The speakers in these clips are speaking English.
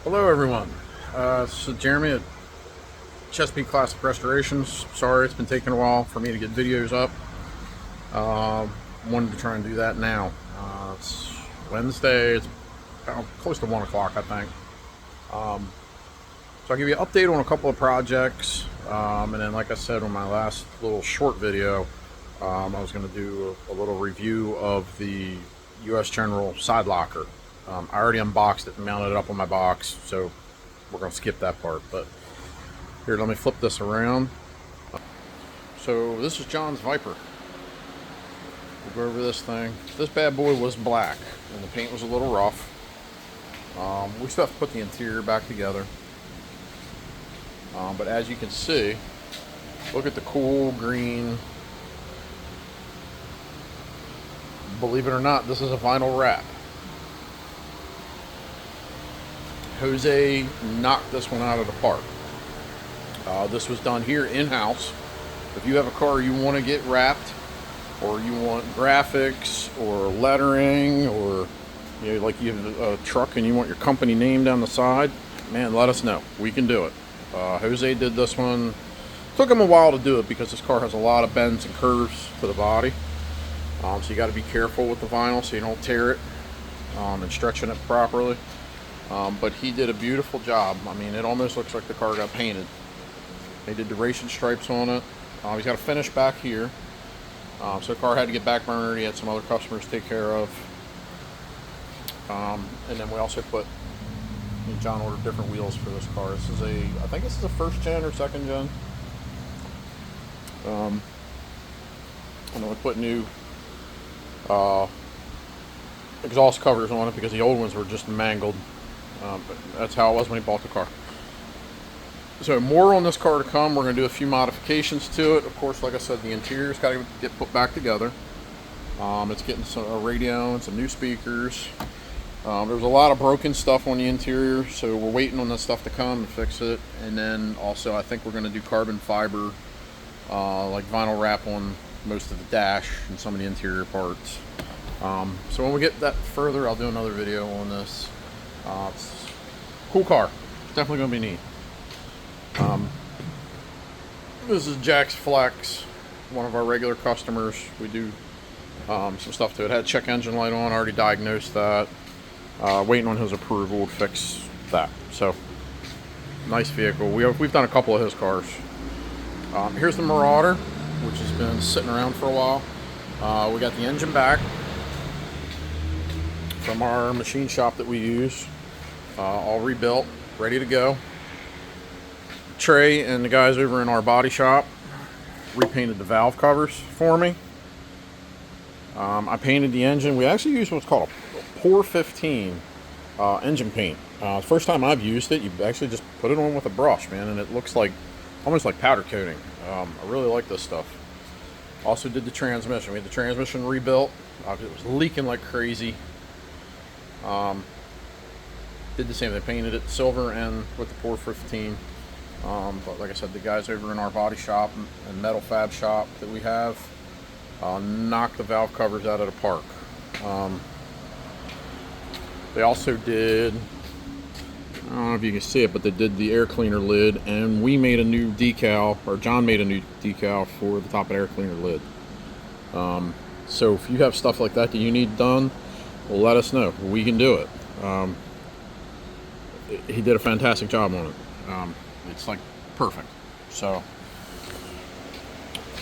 Hello everyone, this is Jeremy at Chesapeake Classic Restorations. Sorry it's been taking a while for me to get videos up. Wanted to try and do that now. It's Wednesday, it's about close to 1 o'clock I think. So I'll give you an update on a couple of projects, and then like I said on my last little short video, I was going to do a little review of the US General side locker. I already unboxed it and mounted it up on my box, so we're going to skip that part. But here, let me flip this around. So this is John's Viper. We'll go over this thing. This bad boy was black and the paint was a little rough. We still have to put the interior back together. But as you can see, look at the cool green. Believe it or not, this is a vinyl wrap. Jose knocked this one out of the park. This was done here in-house. If you have a car you want to get wrapped, or you want graphics or lettering, or like you have a truck and you want your company name down the side, man, let us know. We can do it. Jose did this one. Took him a while to do it because this car has a lot of bends and curves to the body. So you got to be careful with the vinyl so you don't tear it, and stretching it properly. But he did a beautiful job. I mean, it almost looks like the car got painted. They did the racing stripes on it. He's got a finish back here. So the car had to get back burnered. He had some other customers to take care of. And then we also put, John ordered different wheels for this car. This is I think this is a first gen or second gen. And then we put new exhaust covers on it because the old ones were just mangled. But that's how it was when he bought the car. So more on this car to come. We're going to do a few modifications to it. Of course, like I said, the interior's got to get put back together. It's getting a radio and some new speakers. There was a lot of broken stuff on the interior, so we're waiting on that stuff to come and fix it. And then also I think we're going to do carbon fiber, like vinyl wrap on most of the dash and some of the interior parts. So when we get that further, I'll do another video on this. It's a cool car. It's definitely going to be neat. This is Jack's Flex, one of our regular customers. We do some stuff to it. Had check engine light on, already diagnosed that. Waiting on his approval to fix that. So, nice vehicle. We've done a couple of his cars. Here's the Marauder, which has been sitting around for a while. We got the engine back from our machine shop that we use, all rebuilt, ready to go. Trey and the guys over in our body shop repainted the valve covers for me. I painted the engine. We actually used what's called a Pour 15 engine paint. First time I've used it. You actually just put it on with a brush, man, and it looks like almost like powder coating. I really like this stuff. Also did the transmission. We had the transmission rebuilt. It was leaking like crazy. Did the same. They painted it silver and with the Pour 15. But like I said, the guys over in our body shop and metal fab shop that we have knocked the valve covers out of the park. They also did, I don't know if you can see it, but they did the air cleaner lid, and we made a new decal, or John made a new decal for the top of the air cleaner lid. So if you have stuff like that you need done, well, let us know. We can do it. He did a fantastic job on it. It's like perfect. So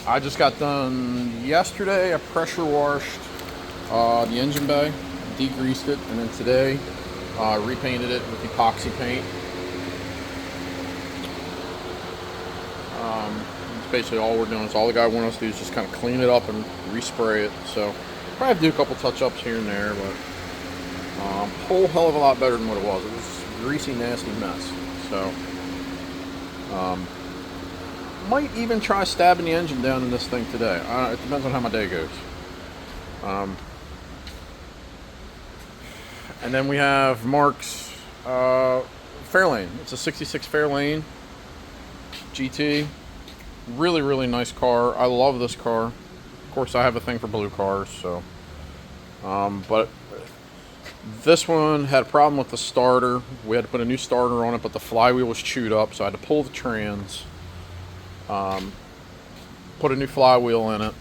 I just got done yesterday. I pressure washed the engine bay, degreased it, and then today repainted it with epoxy paint. It's basically all we're doing. Is all the guy wanted us to do is just kind of clean it up and respray it. So probably have to do a couple touch-ups here and there, but whole hell of a lot better than what it was. It was a greasy, nasty mess. So might even try stabbing the engine down in this thing today. It depends on how my day goes. And then we have Mark's Fairlane. It's a 66 Fairlane GT. Really, really nice car. I love this car. Of course, I have a thing for blue cars, so. But This one had a problem with the starter. We had to put a new starter on it, but the flywheel was chewed up, so I had to pull the trans, put a new flywheel in it.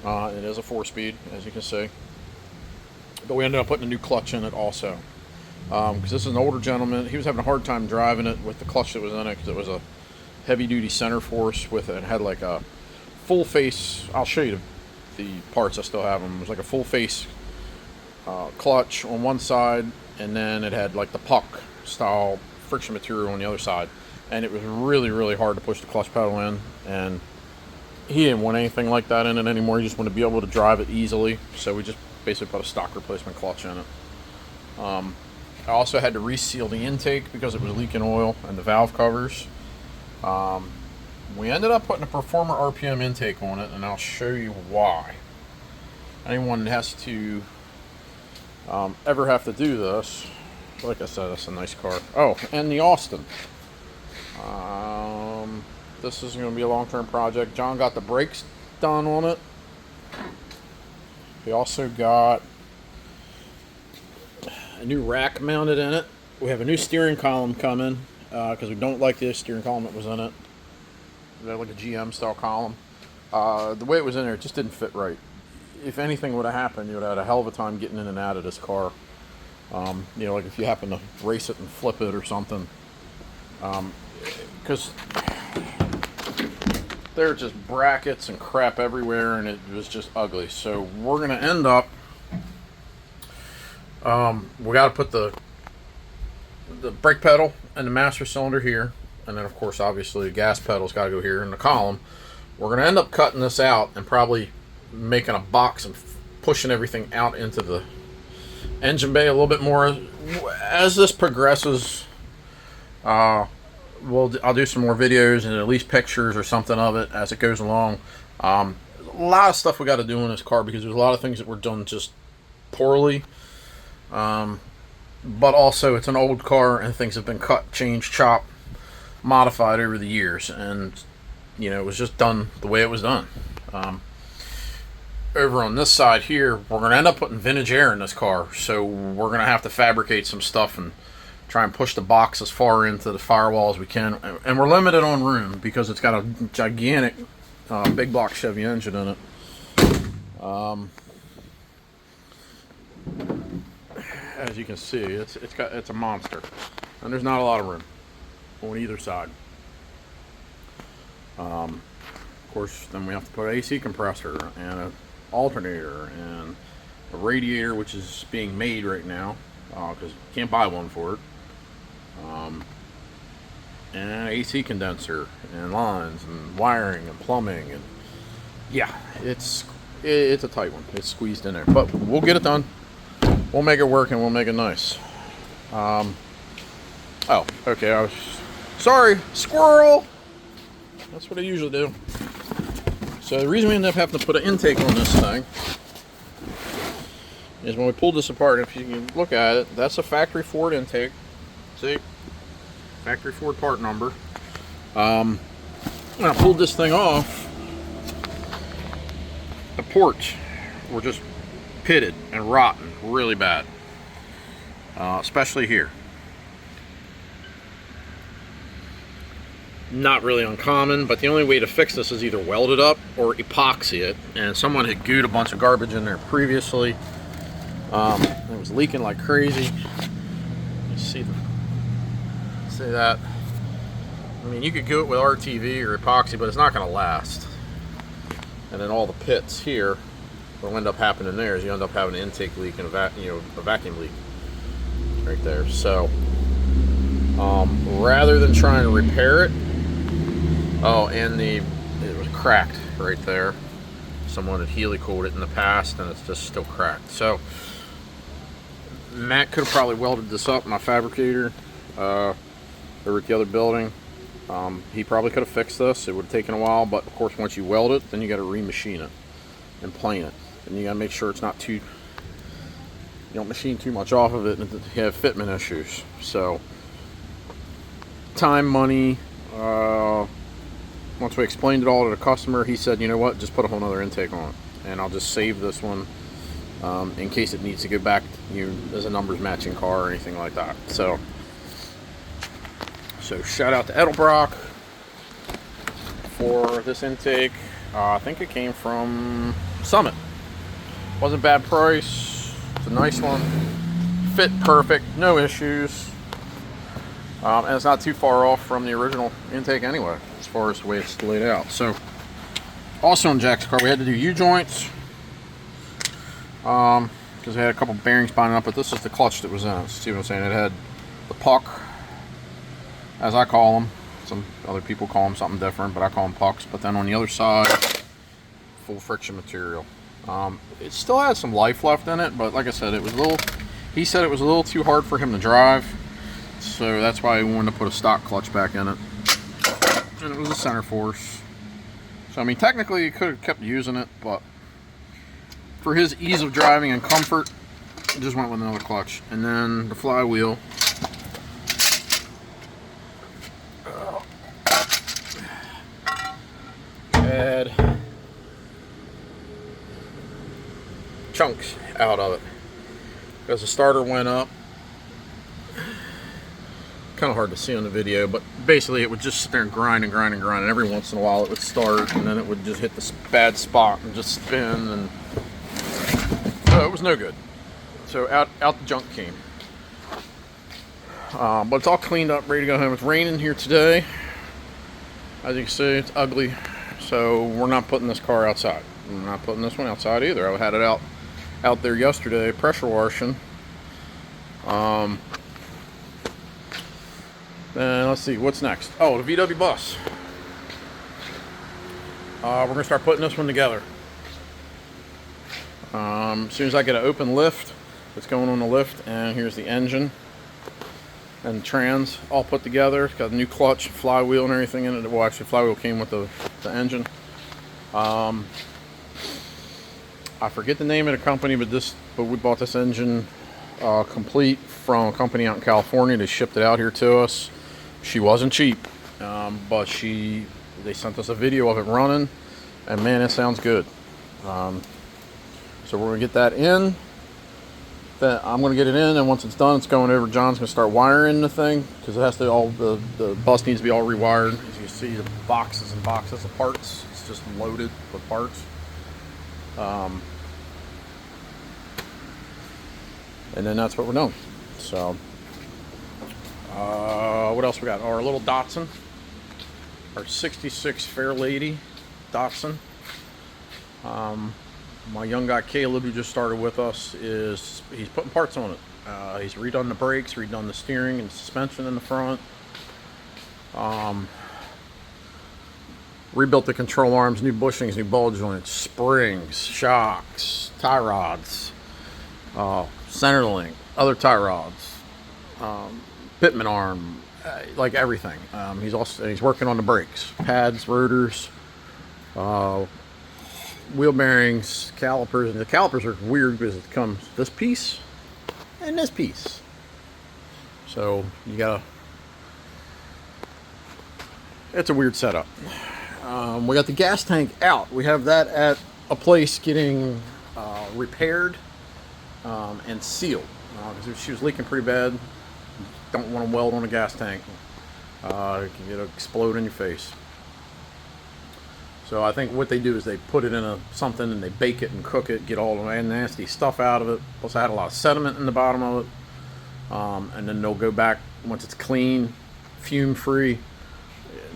It is a 4-speed, as you can see. But we ended up putting a new clutch in it also. Because this is an older gentleman. He was having a hard time driving it with the clutch that was in it, because it was a heavy-duty center force with it. It had like a full face. I'll show you the parts. I still have them. It was like a full face clutch on one side, and then it had like the puck style friction material on the other side. And it was really, really hard to push the clutch pedal in. And he didn't want anything like that in it anymore. He just wanted to be able to drive it easily. So we just basically put a stock replacement clutch in it. I also had to reseal the intake because it was leaking oil, and the valve covers. We ended up putting a Performer RPM intake on it, and I'll show you why. Anyone that has to ever have to do this, like I said, that's a nice car. Oh, and the Austin. This is going to be a long-term project. John got the brakes done on it. We also got a new rack mounted in it. We have a new steering column coming because we don't like the steering column that was in it. We had like a GM style column. The way it was in there, it just didn't fit right. If anything would have happened, you would have had a hell of a time getting in and out of this car. You know, like if you happen to race it and flip it or something. Because there are just brackets and crap everywhere, and it was just ugly. So we're going to end up, we got to put the brake pedal and the master cylinder here, and then of course obviously the gas pedal's got to go here in the column. We're going to end up cutting this out and probably making a box and pushing everything out into the engine bay a little bit more. As this progresses, I'll do some more videos and at least pictures or something of it as it goes along. A lot of stuff we got to do in this car because there's a lot of things that were done just poorly. But also it's an old car and things have been cut, changed, chopped, modified over the years, and you know, it was just done the way it was done. Over on this side here, we're going to end up putting vintage air in this car, so we're going to have to fabricate some stuff and try and push the box as far into the firewall as we can. And we're limited on room because it's got a gigantic big block Chevy engine in it. As you can see, it's a monster, and there's not a lot of room on either side. Of course, then we have to put an AC compressor and an alternator and a radiator, which is being made right now because you can't buy one for it. And an AC condenser and lines and wiring and plumbing, and yeah, it's a tight one. It's squeezed in there, but we'll get it done. We'll make it work and we'll make it nice. Oh, okay. Sorry, squirrel. That's what I usually do. So the reason we ended up having to put an intake on this thing is when we pulled this apart, if you can look at it, that's a factory Ford intake. See? Factory Ford part number. When I pulled this thing off, the ports were just pitted and rotten really bad. Especially here. Not really uncommon, but the only way to fix this is either weld it up or epoxy it. And someone had gooed a bunch of garbage in there previously. It was leaking like crazy. You see that? I mean, you could go it with RTV or epoxy, but it's not going to last. And then all the pits here, what'll end up happening there is you end up having an intake leak and a vacuum leak right there. So rather than trying to repair it, and it was cracked right there. Someone had helicooled it in the past, and it's just still cracked. So Matt could have probably welded this up, my fabricator, over at the other building. He probably could have fixed this. It would have taken a while, but of course once you weld it, then you got to remachine it and plane it, and you got to make sure it's not too, you don't machine too much off of it and you have fitment issues. So time, money. Once we explained it all to the customer, he said, you know what, just put a whole nother intake on it, and I'll just save this one in case it needs to go back, as a numbers matching car or anything like that. So shout out to Edelbrock for this intake. I think it came from Summit. Wasn't a bad price. It's a nice one. Fit perfect, no issues. And it's not too far off from the original intake anyway, as far as the way it's laid out. So, also in Jack's car, we had to do U-joints. Because we had a couple bearings binding up, but this is the clutch that was in it. See what I'm saying? It had the puck, as I call them. Some other people call them something different, but I call them pucks. But then on the other side, full friction material. It still had some life left in it, but like I said, it was a little. He said it was a little too hard for him to drive, so that's why he wanted to put a stock clutch back in it. And it was a center force. So I mean, technically, he could have kept using it, but for his ease of driving and comfort, just went with another clutch. And then the flywheel. Had chunks out of it because the starter went up. Kind of hard to see on the video, but basically it would just sit there and grind and grind and grind, and every once in a while it would start, and then it would just hit this bad spot and just spin, and it was no good. So out the junk came. But it's all cleaned up, ready to go home. It's raining here today. As you can see, it's ugly. So we're not putting this car outside. I'm not putting this one outside either. I had it out there yesterday, pressure washing. And let's see, what's next? Oh, the VW bus. We're gonna start putting this one together. As soon as I get an open lift, it's going on the lift, and here's the engine and trans all put together. It's got a new clutch, flywheel, and everything in it. Well, actually, flywheel came with the engine. I forget the name of the company, but we bought this engine complete from a company out in California. They shipped it out here to us. She wasn't cheap, but they sent us a video of it running, and man, it sounds good. So we're gonna get that in. I'm going to get it in, and once it's done, it's going over. John's going to start wiring the thing, because it has to the bus needs to be all rewired. As you see, the boxes and boxes of parts. It's just loaded with parts. And then that's what we're doing. So, what else we got? Our little Datsun, our '66 Fair Lady Datsun. My young guy Caleb, who just started with us, he's putting parts on it. He's redone the brakes, redone the steering and suspension in the front. Rebuilt the control arms, new bushings, new ball joints, springs, shocks, tie rods, center link, other tie rods, pitman arm, like everything. He's working on the brakes, pads, rotors, wheel bearings, calipers. And the calipers are weird because it comes this piece and this piece, so it's a weird setup. We got the gas tank out. We have that at a place getting repaired and sealed, because she was leaking pretty bad. Don't want to weld on a gas tank. It'll explode in your face. So I think what they do is they put it in something and they bake it and cook it, get all the nasty stuff out of it. Plus I had a lot of sediment in the bottom of it. And then they'll go back, once it's clean, fume free,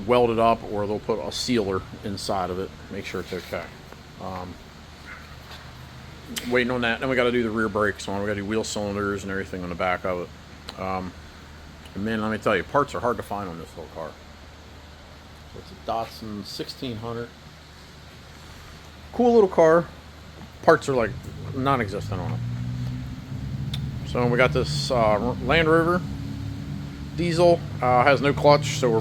weld it up, or they'll put a sealer inside of it, make sure it's okay. Waiting on that. Then we got to do the rear brakes on. We got to do wheel cylinders and everything on the back of it. And man, let me tell you, parts are hard to find on this little car. So it's a Datsun 1600. Cool little car. Parts are like non-existent on it. So we got this Land Rover diesel, has no clutch, so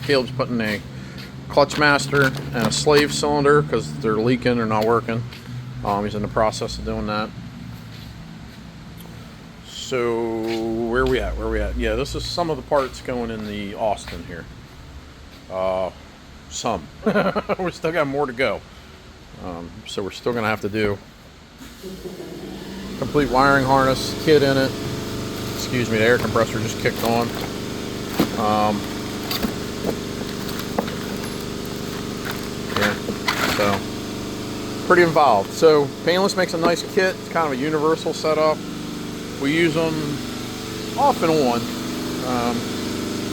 Caleb's putting a clutch master and a slave cylinder because they're leaking or not working. He's in the process of doing that. So where are we at? Yeah, this is some of the parts going in the Austin here. Some. We still got more to go. So we're still gonna have to do Complete wiring harness kit in it. Excuse me, the air compressor just kicked on. Yeah, so pretty involved. So Painless makes a nice kit. It's kind of a universal setup. We use them off and on.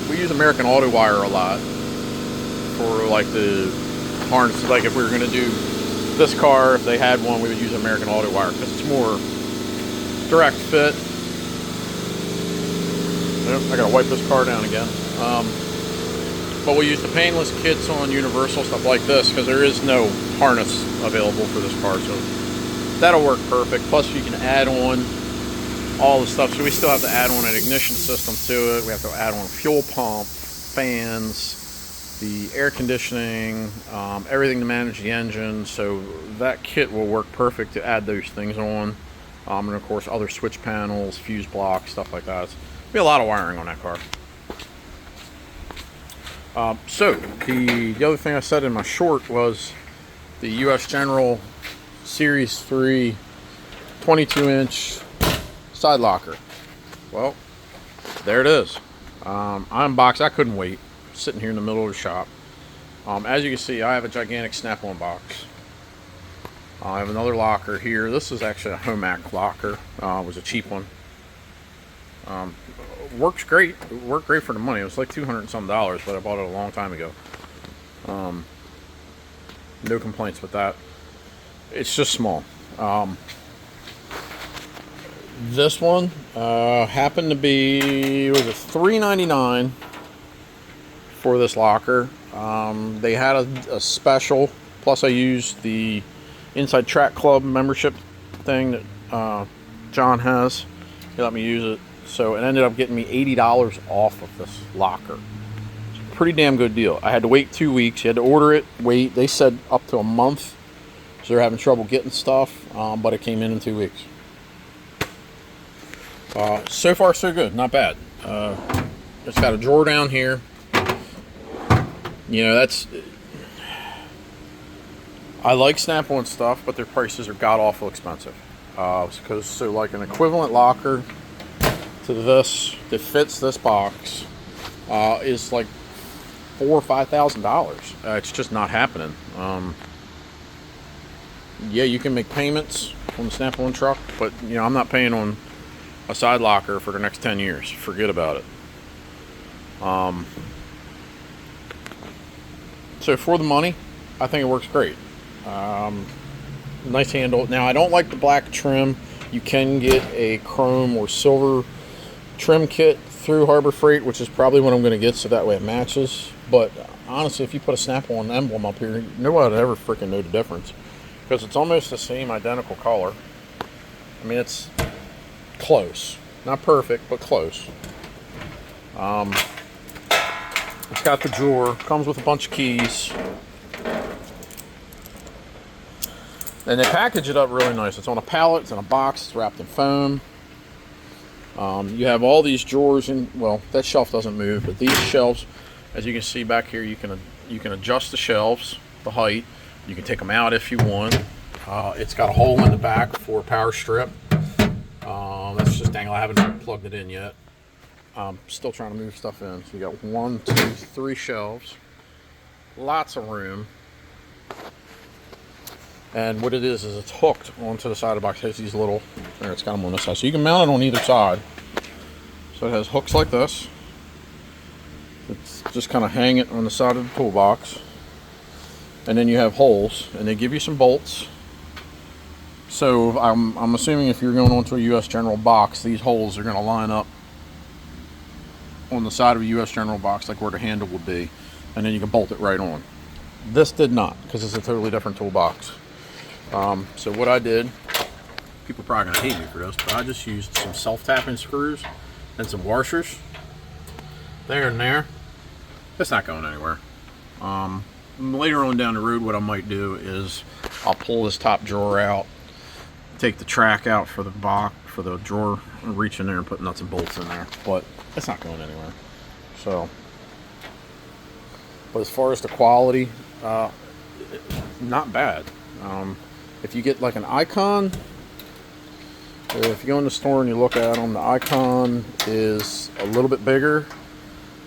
We use American Auto Wire a lot for like the harness. Like if we were going to do this car, if they had one, we would use American Auto Wire because it's more direct fit. I gotta wipe this car down again. But we use the Painless kits on universal stuff like this because there is no harness available for this car, so that'll work perfect. Plus you can add on all the stuff, so we still have to add on an ignition system to it. We have to add on a fuel pump, fans, the air conditioning, everything to manage the engine. So that kit will work perfect to add those things on, and of course other switch panels, fuse blocks, stuff like that. Be a lot of wiring on that car. So the other thing I said in my short was the US General Series 3 22-inch side locker. Well, there it is. I unboxed. I couldn't wait. Sitting here in the middle of the shop. As you can see, I have a gigantic snap-on box. I have another locker here. This is actually a Homac locker. It was a cheap one. Works great. It worked great for the money. It was like $200 and some, but I bought it a long time ago. No complaints with that. It's just small. This one happened to be, was it $3.99 for this locker. They had a special. Plus I used the Inside Track Club membership thing that John has. He let me use it. So it ended up getting me $80 off of this locker. It's a pretty damn good deal. I had to wait 2 weeks. You had to order it, wait. They said up to a month. So they're having trouble getting stuff, but it came in 2 weeks. So far, so good. Not bad. It's got a drawer down here. You know, I like Snap-on stuff, but their prices are god-awful expensive. So like an equivalent locker to this that fits this box is like $4,000 or $5,000. It's just not happening. Yeah, you can make payments on the Snap-on truck, but you know, I'm not paying on a side locker for the next 10 years. Forget about it. So for the money, I think it works great. Nice handle. Now I don't like the black trim. You can get a chrome or silver trim kit through Harbor Freight, which is probably what I'm going to get, so that way it matches. But honestly, if you put a Snap-on emblem up here, nobody would ever freaking know the difference, because it's almost the same identical color. I mean, it's close, not perfect, but close. It's got the drawer, comes with a bunch of keys, and they package it up really nice. It's on a pallet, it's in a box, it's wrapped in foam. You have all these drawers in. Well, that shelf doesn't move, but these shelves, as you can see back here, you can adjust the shelves, the height. You can take them out if you want. It's got a hole in the back for a power strip. That's just dangling. I haven't plugged it in yet. I'm still trying to move stuff in. So you got 1, 2, 3 shelves. Lots of room. And what it is it's hooked onto the side of the box. It has these little, there, it's got them on this side. So you can mount it on either side. So it has hooks like this. It's just kind of hang it on the side of the toolbox. And then you have holes, and they give you some bolts. So I'm assuming if you're going onto a US General box, these holes are going to line up on the side of a US General box, like where the handle would be. And then you can bolt it right on. This did not, because it's a totally different toolbox. So what I did, people are probably going to hate me for this, but I just used some self-tapping screws and some washers. There and there. It's not going anywhere. Later on down the road, what I might do is I'll pull this top drawer out, take the track out for the box, for the drawer, and reach in there and put nuts and bolts in there. But it's not going anywhere. So, but as far as the quality, not bad. If you get like an Icon, If you go in the store and you look at them, the Icon is a little bit bigger, a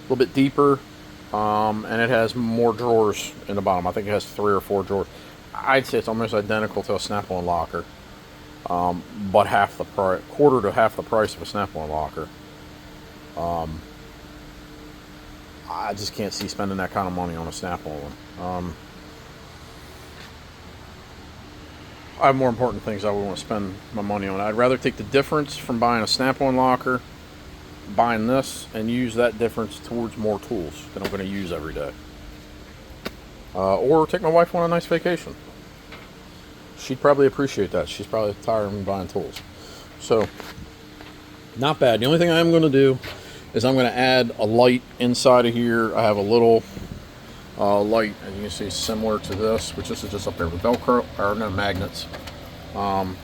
little bit deeper, and it has more drawers in the bottom. I think it has 3 or 4 drawers. I'd say it's almost identical to a Snap-on locker, but half the price, quarter to half the price of a Snap-on locker. I just can't see spending that kind of money on a Snap-on one. I have more important things I would want to spend my money on. I'd rather take the difference from buying a Snap-on locker, buying this, and use that difference towards more tools that I'm going to use every day. Or take my wife on a nice vacation. She'd probably appreciate that. She's probably tired of me buying tools. So, not bad. The only thing I'm going to do is I'm going to add a light inside of here. I have a little light, as you can see, similar to this, which this is just up there with Velcro, or no, magnets. I'm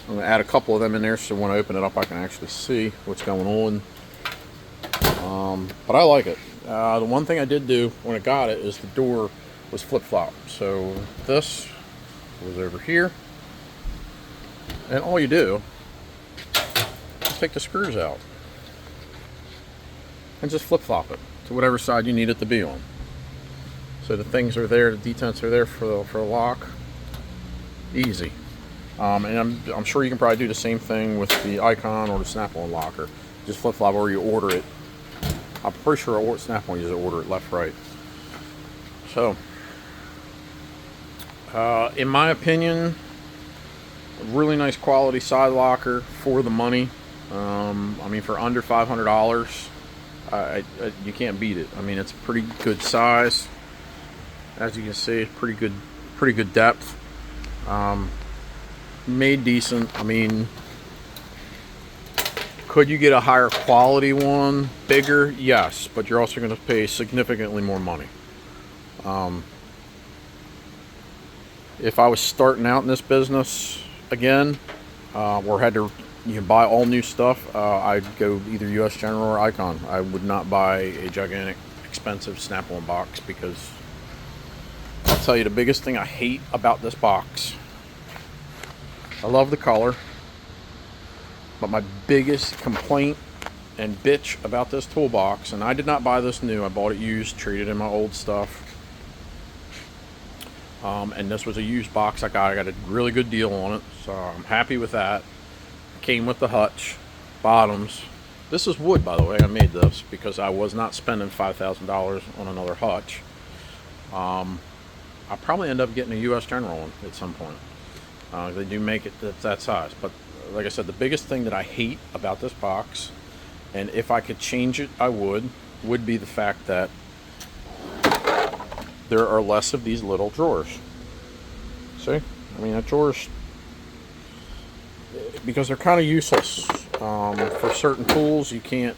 going to add a couple of them in there so when I open it up I can actually see what's going on. But I like it. The one thing I did do when I got it is the door was flip-flop. So this was over here, and all you do is take the screws out and just flip-flop it to whatever side you need it to be on. So the things are there, the detents are there for a lock. Easy. And I'm sure you can probably do the same thing with the Icon or the Snap-on locker. Just flip-flop or you order it. I'm pretty sure Snap-on you just order it left, right. So, in my opinion, a really nice quality side locker for the money. I mean, for under $500, you can't beat it. I mean, it's pretty good size. As you can see, pretty good depth. Made decent. I mean, could you get a higher quality one, bigger? Yes, but you're also going to pay significantly more money. If I was starting out in this business again, or had to buy all new stuff, I'd go either US General or Icon. I would not buy a gigantic, expensive Snap-on box, because I'll tell you the biggest thing I hate about this box. I love the color, but my biggest complaint and bitch about this toolbox, and I did not buy this new, I bought it used, traded in my old stuff. And this was a used box I got a really good deal on it, so I'm happy with that. Came with the hutch, bottoms. This is wood, by the way. I made this because I was not spending $5,000 on another hutch. I'll probably end up getting a US General one at some point. They do make it that size. But like I said, the biggest thing that I hate about this box, and if I could change it, I would be the fact that there are less of these little drawers. See? I mean, that drawers, because they're kind of useless. For certain tools, you can't,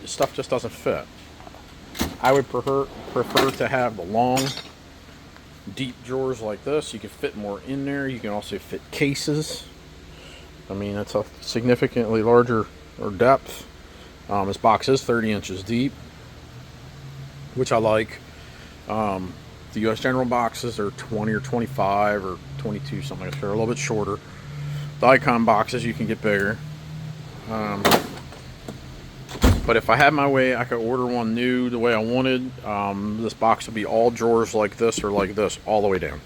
stuff just doesn't fit. I would prefer to have the long, deep drawers like this. You can fit more in there. You can also fit cases. I mean, it's a significantly larger or depth. This box is 30 inches deep, which I like. The US General boxes are 20 or 25 or 22, something like that. They're a little bit shorter. The Icon boxes, you can get bigger. But if I had my way, I could order one new the way I wanted. This box would be all drawers like this or like this all the way down.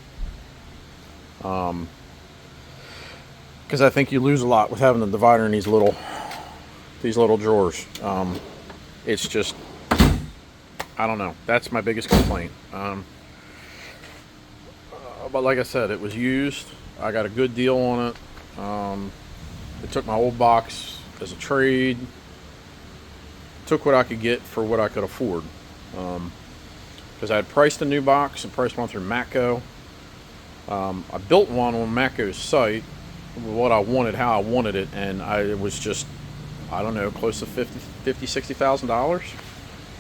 Because I think you lose a lot with having the divider in these little drawers. It's just, I don't know. That's my biggest complaint. But like I said, it was used. I got a good deal on it. It took my old box as a trade. Took what I could get for what I could afford. Because I had priced a new box and priced one through Matco. I built one on Matco's site, what I wanted, how I wanted it, and it was just, I don't know, close to $60,000.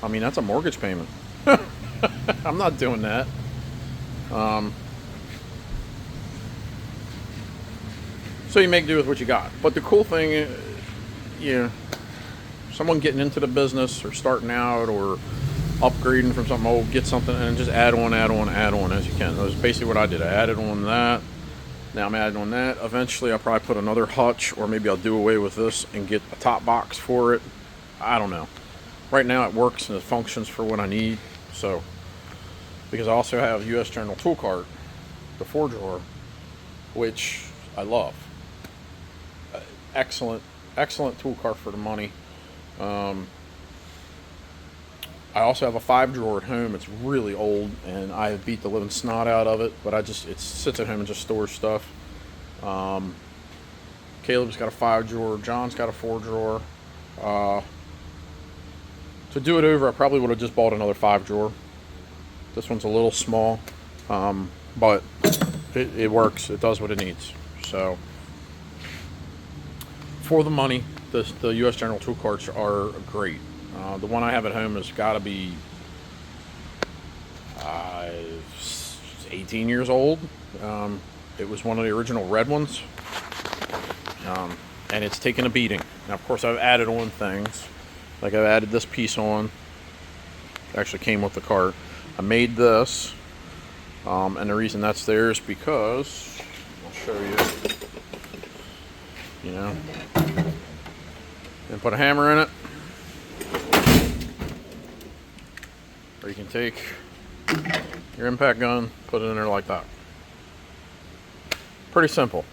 I mean, that's a mortgage payment. I'm not doing that. So you make do with what you got. But the cool thing, someone getting into the business or starting out or upgrading from something old, get something and just add on as you can. That was basically what I did. I added on that. Now I'm adding on that. Eventually I'll probably put another hutch, or maybe I'll do away with this and get a top box for it. I don't know. Right now it works and it functions for what I need. So, because I also have U.S. General tool cart, the 4-drawer, which I love. Excellent, excellent tool cart for the money. I also have a 5-drawer at home. It's really old, and I have beat the living snot out of it. But it sits at home and just stores stuff. Caleb's got a 5-drawer. John's got a 4-drawer. To do it over, I probably would have just bought another 5-drawer. This one's a little small, but it works. It does what it needs. So, for the money, the U.S. General tool carts are great. The one I have at home has got to be 18 years old. It was one of the original red ones, and it's taken a beating. Now, of course, I've added on things. Like I've added this piece on. It actually came with the cart. I made this, and the reason that's there is because, I'll show you, and put a hammer in it. Or you can take your impact gun, put it in there like that. Pretty simple.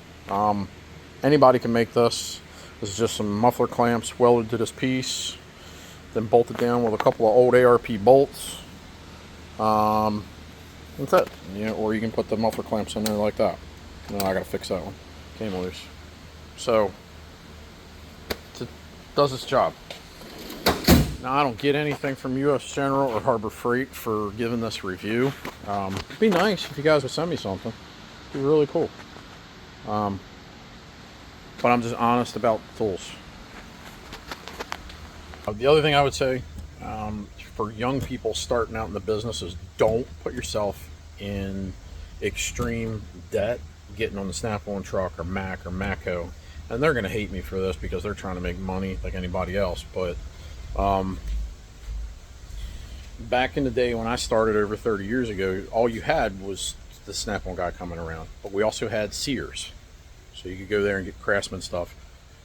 Anybody can make this. This is just some muffler clamps welded to this piece, then bolted down with a couple of old ARP bolts. That's it. Or you can put the muffler clamps in there like that. No, I gotta fix that one. Came loose. So, it does its job. Now, I don't get anything from U.S. General or Harbor Freight for giving this review. It'd be nice if you guys would send me something. It'd be really cool. But I'm just honest about tools. The other thing I would say for young people starting out in the business is don't put yourself in extreme debt getting on the Snap-on truck or Mac or Maco. And they're going to hate me for this because they're trying to make money like anybody else. But back in the day when I started over 30 years ago, all you had was the Snap-on guy coming around. But we also had Sears. So you could go there and get Craftsman stuff,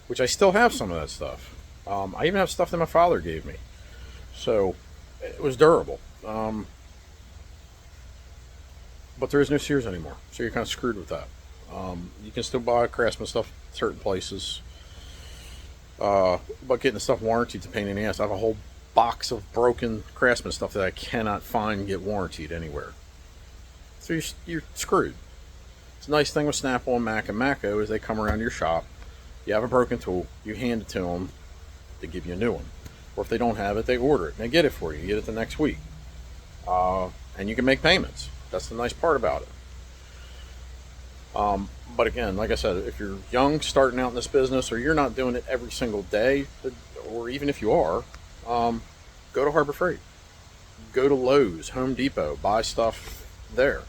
which I still have some of that stuff. I even have stuff that my father gave me. So it was durable. But there is no Sears anymore. So you're kind of screwed with that. You can still buy Craftsman stuff at certain places. But getting the stuff warranted is a pain in the ass. I have a whole box of broken Craftsman stuff that I cannot find and get warranted anywhere. So you're screwed. It's a nice thing with Snap-on, Mac, and Maco is they come around your shop. You have a broken tool, you hand it to them, they give you a new one. Or if they don't have it, they order it and they get it for you. You get it the next week. And you can make payments. That's the nice part about it. But again, like I said, if you're young, starting out in this business, or you're not doing it every single day, or even if you are, go to Harbor Freight. Go to Lowe's, Home Depot, buy stuff there.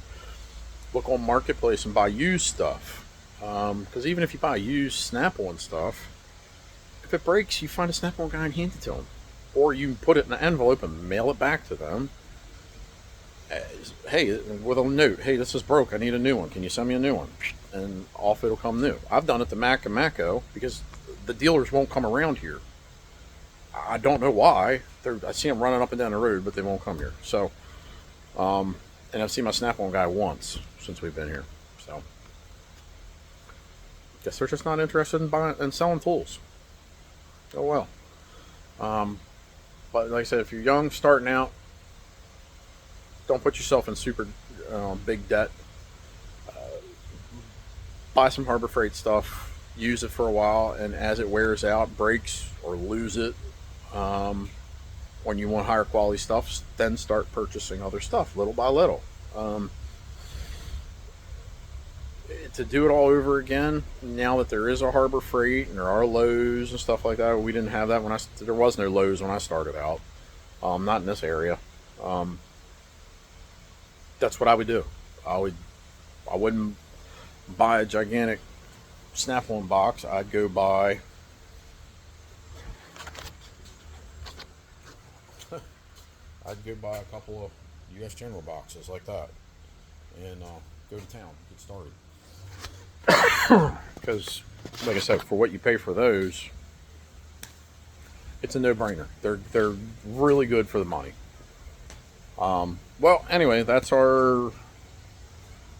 Look on Marketplace and buy used stuff. Because even if you buy used Snap-on stuff, if it breaks, you find a Snap-on guy and hand it to them. Or you put it in an envelope and mail it back to them. Hey, with a note, hey, this is broke, I need a new one. Can you send me a new one? And off it'll come new. I've done it to Mac and Maco because the dealers won't come around here. I don't know why. I see them running up and down the road, but they won't come here. So, and I've seen my Snap-on guy once since we've been here. So, guess they're just not interested in buying and selling tools. Oh well. But like I said, if you're young, starting out, don't put yourself in super big debt. Buy some Harbor Freight stuff, use it for a while, and as it wears out, breaks or lose it, when you want higher quality stuff, then start purchasing other stuff little by little. To do it all over again, now that there is a Harbor Freight and there are Lowe's and stuff like that, we didn't have that there was no Lowe's when I started out, not in this area. That's what I would do. I wouldn't buy a gigantic Snap-on box. I'd go buy a couple of U.S. General boxes like that and go to town, get started. because, like I said, for what you pay for those, it's a no-brainer. They're really good for the money. Well, anyway, that's our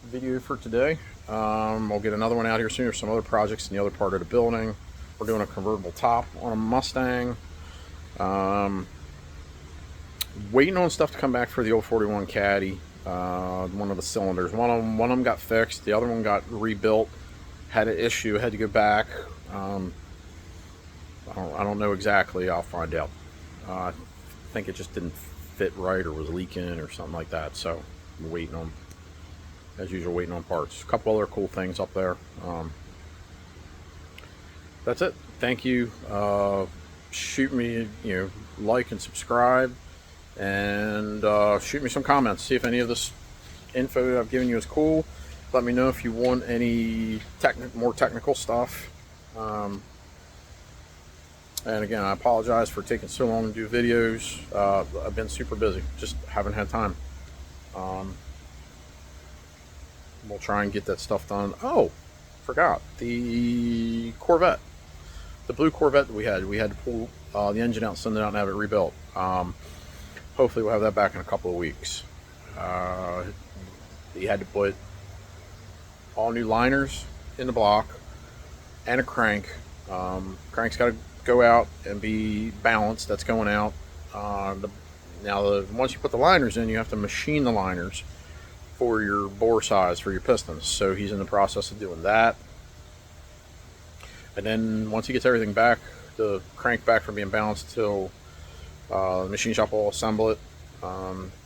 video for today. We'll get another one out here soon. There's some other projects in the other part of the building. We're doing a convertible top on a Mustang. Waiting on stuff to come back for the old 41 Caddy. One of the cylinders. One of them got fixed. The other one got rebuilt. Had an issue. Had to go back. I don't know exactly. I'll find out. I think it just didn't fit right or was leaking or something like that. So I'm waiting on, as usual, waiting on parts. A couple other cool things up there. That's it. Thank you. Shoot me, like and subscribe, and shoot me some comments. See if any of this info that I've given you is cool. Let me know if you want any more technical stuff. And again, I apologize for taking so long to do videos. I've been super busy, just haven't had time. We'll try and get that stuff done. Oh, forgot the Corvette, the blue Corvette that we had to pull the engine out, send it out, and have it rebuilt. Hopefully we'll have that back in a couple of weeks. You had to put all new liners in the block and a crank. Crank's got to go out and be balanced. That's going out. Once you put the liners in, you have to machine the liners for your bore size for your pistons. So he's in the process of doing that. And then once he gets everything back, the crank back from being balanced till the machine shop will assemble it.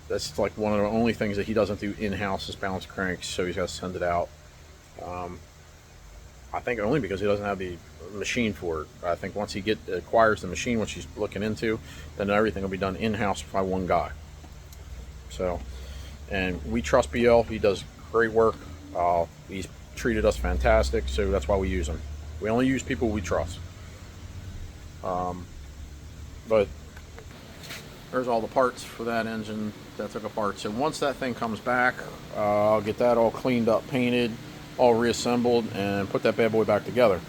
That's like one of the only things that he doesn't do in-house is balance cranks, so he's got to send it out. I think only because he doesn't have the machine for it. I think once he acquires the machine, which he's looking into, then everything will be done in-house by one guy. So, and we trust BL. He does great work. He's treated us fantastic, so that's why we use him. We only use people we trust. But there's all the parts for that engine that took apart. So once that thing comes back, I'll get that all cleaned up, painted, all reassembled, and put that bad boy back together.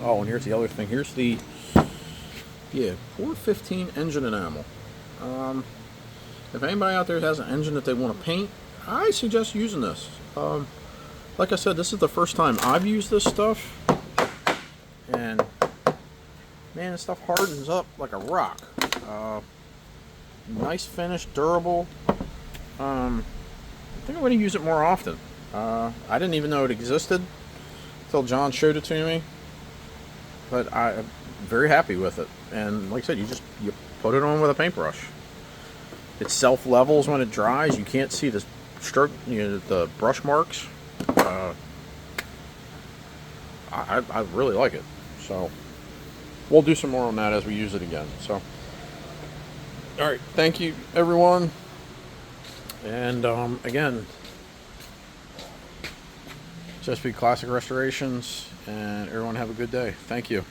Oh, and here's the other thing. Here's the 415 engine enamel. If anybody out there has an engine that they want to paint, I suggest using this. Like I said, this is the first time I've used this stuff, and man, this stuff hardens up like a rock. Nice finish, durable. I think I'm going to use it more often. I didn't even know it existed until John showed it to me, but I'm very happy with it. And like I said, you put it on with a paintbrush. It self levels when it dries. You can't see the stroke, the brush marks. I really like it. So we'll do some more on that as we use it again. So, all right, thank you everyone, and again, Chesapeake Classic Restorations, and everyone have a good day. Thank you.